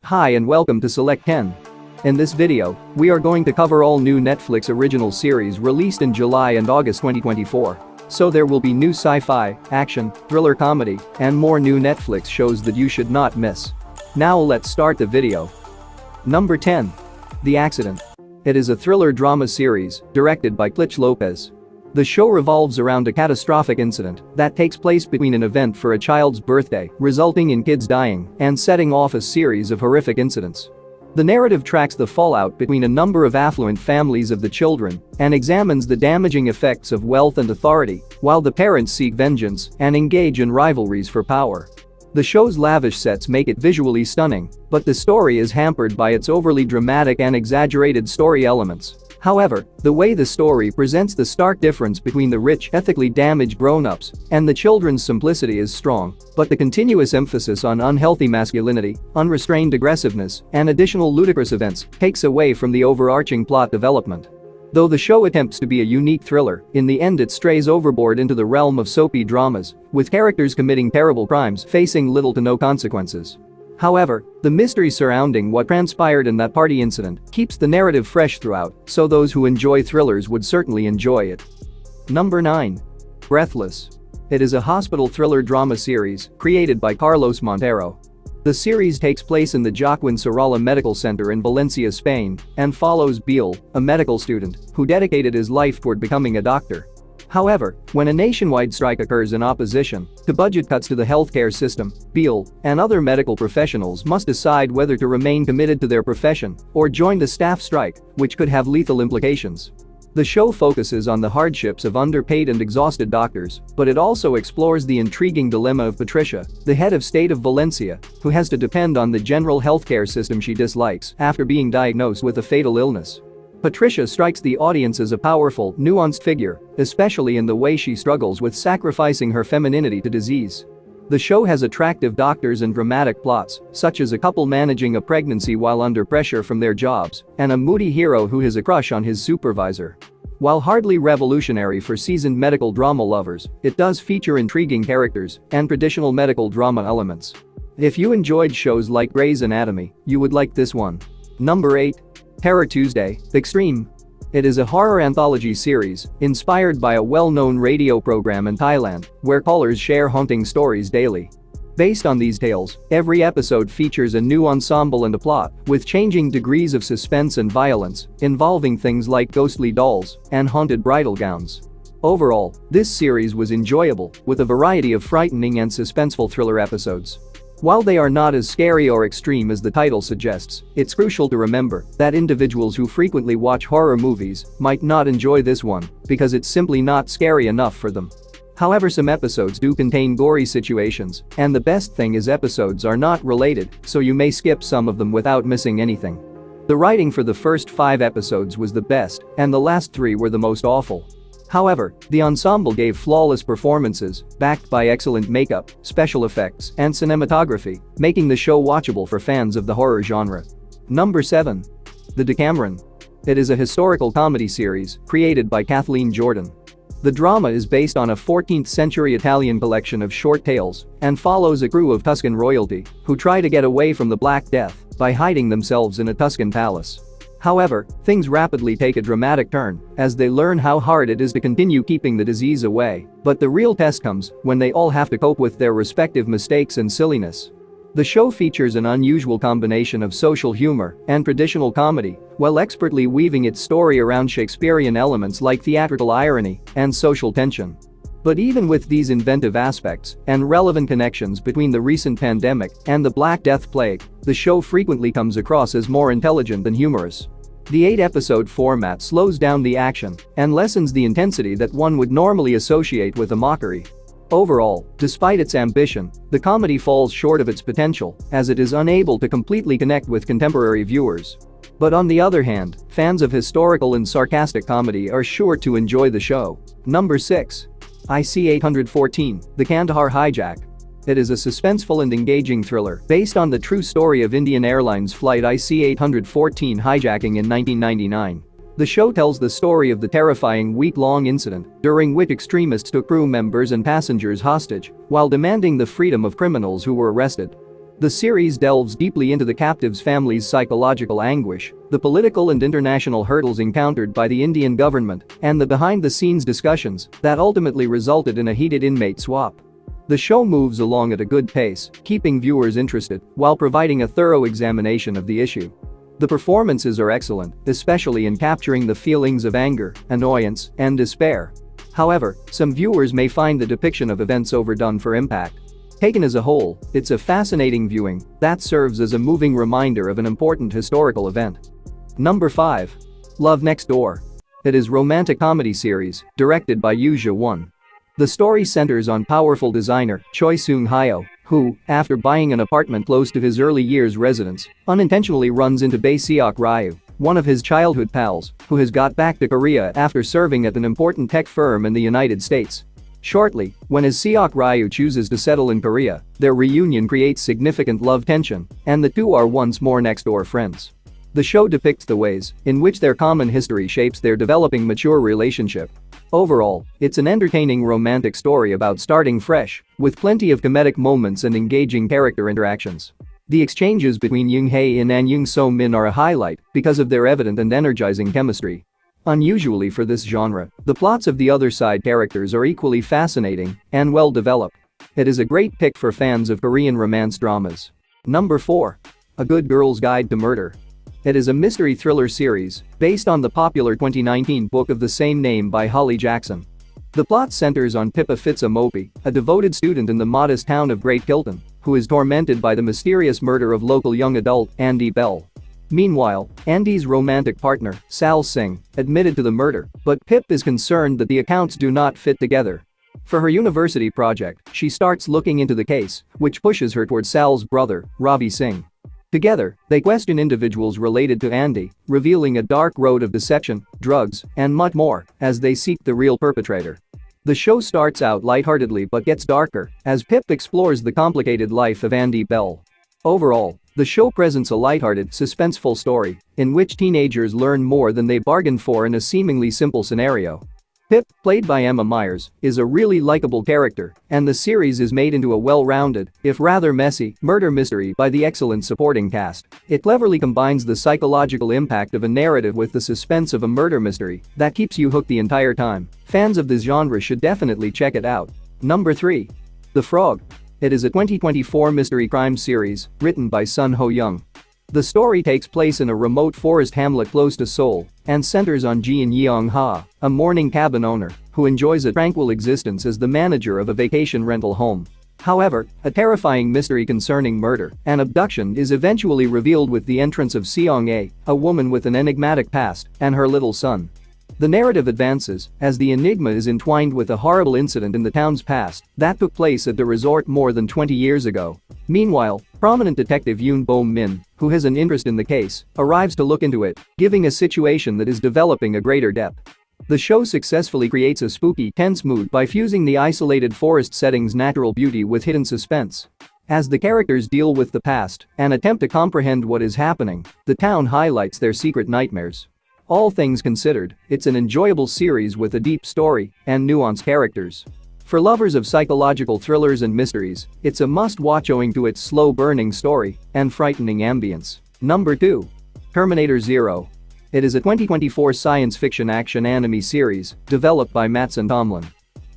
Hi and welcome to Select 10. In this video, we are going to cover all new Netflix original series released in July and August 2024. So there will be new sci-fi, action, thriller comedy, and more new Netflix shows that you should not miss. Now let's start the video. Number 10. The Accident. It is a thriller drama series directed by Klitsch Lopez. The show revolves around a catastrophic incident that takes place between an event for a child's birthday, resulting in kids dying and setting off a series of horrific incidents. The narrative tracks the fallout between a number of affluent families of the children and examines the damaging effects of wealth and authority, while the parents seek vengeance and engage in rivalries for power. The show's lavish sets make it visually stunning, but the story is hampered by its overly dramatic and exaggerated story elements. However, the way the story presents the stark difference between the rich, ethically damaged grown-ups and the children's simplicity is strong, but the continuous emphasis on unhealthy masculinity, unrestrained aggressiveness, and additional ludicrous events takes away from the overarching plot development. Though the show attempts to be a unique thriller, in the end it strays overboard into the realm of soapy dramas, with characters committing terrible crimes facing little to no consequences. However, the mystery surrounding what transpired in that party incident keeps the narrative fresh throughout, so those who enjoy thrillers would certainly enjoy it. Number 9. Breathless. It is a hospital thriller drama series created by Carlos Montero. The series takes place in the Joaquin Sorolla Medical Center in Valencia, Spain, and follows Biel, a medical student who dedicated his life toward becoming a doctor. However, when a nationwide strike occurs in opposition to budget cuts to the healthcare system, Biel and other medical professionals must decide whether to remain committed to their profession or join the staff strike, which could have lethal implications. The show focuses on the hardships of underpaid and exhausted doctors, but it also explores the intriguing dilemma of Patricia, the head of state of Valencia, who has to depend on the general healthcare system she dislikes after being diagnosed with a fatal illness. Patricia strikes the audience as a powerful, nuanced figure, especially in the way she struggles with sacrificing her femininity to disease. The show has attractive doctors and dramatic plots, such as a couple managing a pregnancy while under pressure from their jobs, and a moody hero who has a crush on his supervisor. While hardly revolutionary for seasoned medical drama lovers, it does feature intriguing characters and traditional medical drama elements. If you enjoyed shows like Grey's Anatomy, you would like this one. Number 8. Terror Tuesday: Extreme. It is a horror anthology series inspired by a well-known radio program in Thailand where callers share haunting stories daily. Based on these tales, every episode features a new ensemble and a plot with changing degrees of suspense and violence, involving things like ghostly dolls and haunted bridal gowns. Overall, this series was enjoyable with a variety of frightening and suspenseful thriller episodes. While they are not as scary or extreme as the title suggests, it's crucial to remember that individuals who frequently watch horror movies might not enjoy this one because it's simply not scary enough for them. However, some episodes do contain gory situations, and the best thing is episodes are not related, so you may skip some of them without missing anything. The writing for the first 5 episodes was the best, and the last 3 were the most awful. However, the ensemble gave flawless performances, backed by excellent makeup, special effects, and cinematography, making the show watchable for fans of the horror genre. Number 7. The Decameron. It is a historical comedy series created by Kathleen Jordan. The drama is based on a 14th-century Italian collection of short tales and follows a crew of Tuscan royalty who try to get away from the Black Death by hiding themselves in a Tuscan palace. However, things rapidly take a dramatic turn as they learn how hard it is to continue keeping the disease away, but the real test comes when they all have to cope with their respective mistakes and silliness. The show features an unusual combination of social humor and traditional comedy, while expertly weaving its story around Shakespearean elements like theatrical irony and social tension. But even with these inventive aspects and relevant connections between the recent pandemic and the Black Death plague, the show frequently comes across as more intelligent than humorous. The 8-episode format slows down the action and lessens the intensity that one would normally associate with a mockery. Overall, despite its ambition, the comedy falls short of its potential as it is unable to completely connect with contemporary viewers. But on the other hand, fans of historical and sarcastic comedy are sure to enjoy the show. Number 6. IC-814: The Kandahar Hijack. It is a suspenseful and engaging thriller based on the true story of Indian Airlines flight IC-814 hijacking in 1999. The show tells the story of the terrifying week-long incident during which extremists took crew members and passengers hostage while demanding the freedom of criminals who were arrested. The series delves deeply into the captive's family's psychological anguish, the political and international hurdles encountered by the Indian government, and the behind-the-scenes discussions that ultimately resulted in a heated inmate swap. The show moves along at a good pace, keeping viewers interested while providing a thorough examination of the issue. The performances are excellent, especially in capturing the feelings of anger, annoyance, and despair. However, some viewers may find the depiction of events overdone for impact. Taken as a whole, it's a fascinating viewing that serves as a moving reminder of an important historical event. Number 5. Love Next Door. It is a romantic comedy series directed by Yoo Ja-won. The story centers on powerful designer Choi Seung-hyo, who, after buying an apartment close to his early years residence, unintentionally runs into Bae Seok-ryu, one of his childhood pals, who has got back to Korea after serving at an important tech firm in the United States. Shortly, when as Seok-ryu chooses to settle in Korea, their reunion creates significant love tension, and the two are once more next-door friends. The show depicts the ways in which their common history shapes their developing mature relationship. Overall, it's an entertaining romantic story about starting fresh, with plenty of comedic moments and engaging character interactions. The exchanges between Yoon Hae-in and Yoon So-min are a highlight because of their evident and energizing chemistry. Unusually for this genre, the plots of the other side characters are equally fascinating and well developed. It is a great pick for fans of Korean romance dramas. Number 4. A Good Girl's Guide to Murder. It is a mystery thriller series based on the popular 2019 book of the same name by Holly Jackson. The plot centers on Pippa Fitz-Amobi, a devoted student in the modest town of Great Kilton, who is tormented by the mysterious murder of local young adult Andy Bell. Meanwhile, Andy's romantic partner, Sal Singh, admitted to the murder, but Pip is concerned that the accounts do not fit together. For her university project, she starts looking into the case, which pushes her towards Sal's brother, Ravi Singh. Together, they question individuals related to Andy, revealing a dark road of deception, drugs, and much more as they seek the real perpetrator. The show starts out lightheartedly but gets darker as Pip explores the complicated life of Andy Bell. Overall, the show presents a lighthearted, suspenseful story in which teenagers learn more than they bargained for in a seemingly simple scenario. Pip, played by Emma Myers, is a really likable character, and the series is made into a well-rounded, if rather messy, murder mystery by the excellent supporting cast. It cleverly combines the psychological impact of a narrative with the suspense of a murder mystery that keeps you hooked the entire time. Fans of this genre should definitely check it out. Number 3. The Frog. It is a 2024 mystery crime series written by Sun Ho-young. The story takes place in a remote forest hamlet close to Seoul and centers on Jeon Yeong-ha, a morning cabin owner who enjoys a tranquil existence as the manager of a vacation rental home. However, a terrifying mystery concerning murder and abduction is eventually revealed with the entrance of Seong-ae, a woman with an enigmatic past, and her little son. The narrative advances as the enigma is entwined with a horrible incident in the town's past that took place at the resort more than 20 years ago. Meanwhile, prominent detective Yoon Bo-min, who has an interest in the case, arrives to look into it, giving a situation that is developing a greater depth. The show successfully creates a spooky, tense mood by fusing the isolated forest setting's natural beauty with hidden suspense. As the characters deal with the past and attempt to comprehend what is happening, the town highlights their secret nightmares. All things considered, it's an enjoyable series with a deep story and nuanced characters. For lovers of psychological thrillers and mysteries, it's a must-watch owing to its slow-burning story and frightening ambience. Number 2. Terminator Zero. It is a 2024 science fiction action anime series developed by Mattson Tomlin.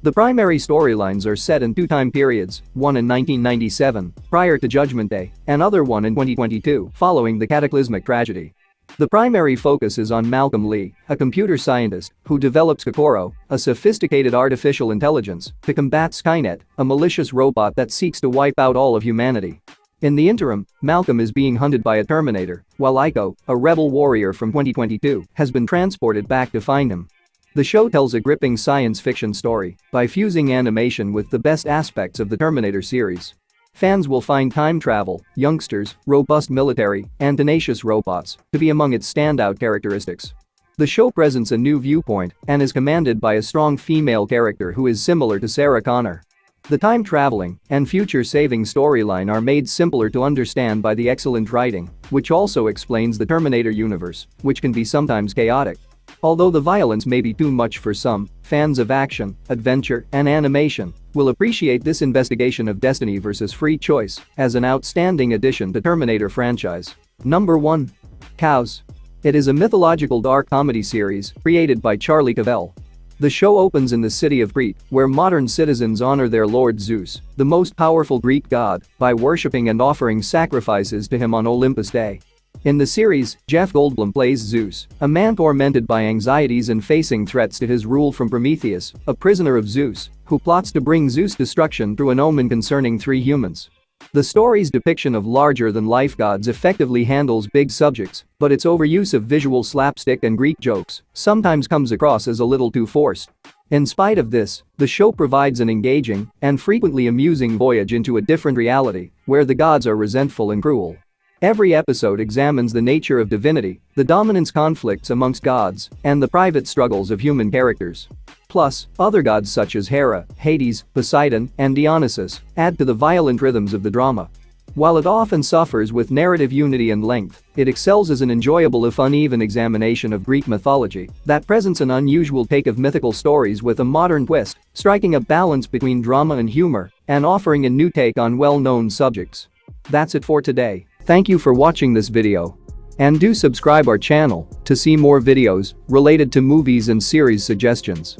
The primary storylines are set in two time periods, one in 1997, prior to Judgment Day, and other one in 2022, following the cataclysmic tragedy. The primary focus is on Malcolm Lee, a computer scientist who develops Kokoro, a sophisticated artificial intelligence, to combat Skynet, a malicious robot that seeks to wipe out all of humanity. In the interim, Malcolm is being hunted by a Terminator, while Ico, a rebel warrior from 2022, has been transported back to find him. The show tells a gripping science fiction story by fusing animation with the best aspects of the Terminator series. Fans will find time travel, youngsters, robust military, and tenacious robots to be among its standout characteristics. The show presents a new viewpoint and is commanded by a strong female character who is similar to Sarah Connor. The time-traveling and future-saving storyline are made simpler to understand by the excellent writing, which also explains the Terminator universe, which can be sometimes chaotic. Although the violence may be too much for some, fans of action, adventure, and animation will appreciate this investigation of Destiny vs. Free Choice as an outstanding addition to Terminator franchise. Number 1. Cows. It is a mythological dark comedy series created by Charlie Cavell. The show opens in the city of Crete, where modern citizens honor their lord Zeus, the most powerful Greek god, by worshipping and offering sacrifices to him on Olympus Day. In the series, Jeff Goldblum plays Zeus, a man tormented by anxieties and facing threats to his rule from Prometheus, a prisoner of Zeus, who plots to bring Zeus' destruction through an omen concerning 3 humans. The story's depiction of larger-than-life gods effectively handles big subjects, but its overuse of visual slapstick and Greek jokes sometimes comes across as a little too forced. In spite of this, the show provides an engaging and frequently amusing voyage into a different reality, where the gods are resentful and cruel. Every episode examines the nature of divinity, the dominance conflicts amongst gods, and the private struggles of human characters. Plus, other gods such as Hera, Hades, Poseidon, and Dionysus add to the violent rhythms of the drama. While it often suffers with narrative unity and length, it excels as an enjoyable if uneven examination of Greek mythology that presents an unusual take of mythical stories with a modern twist, striking a balance between drama and humor, and offering a new take on well-known subjects. That's it for today. Thank you for watching this video. And do subscribe our channel to see more videos related to movies and series suggestions.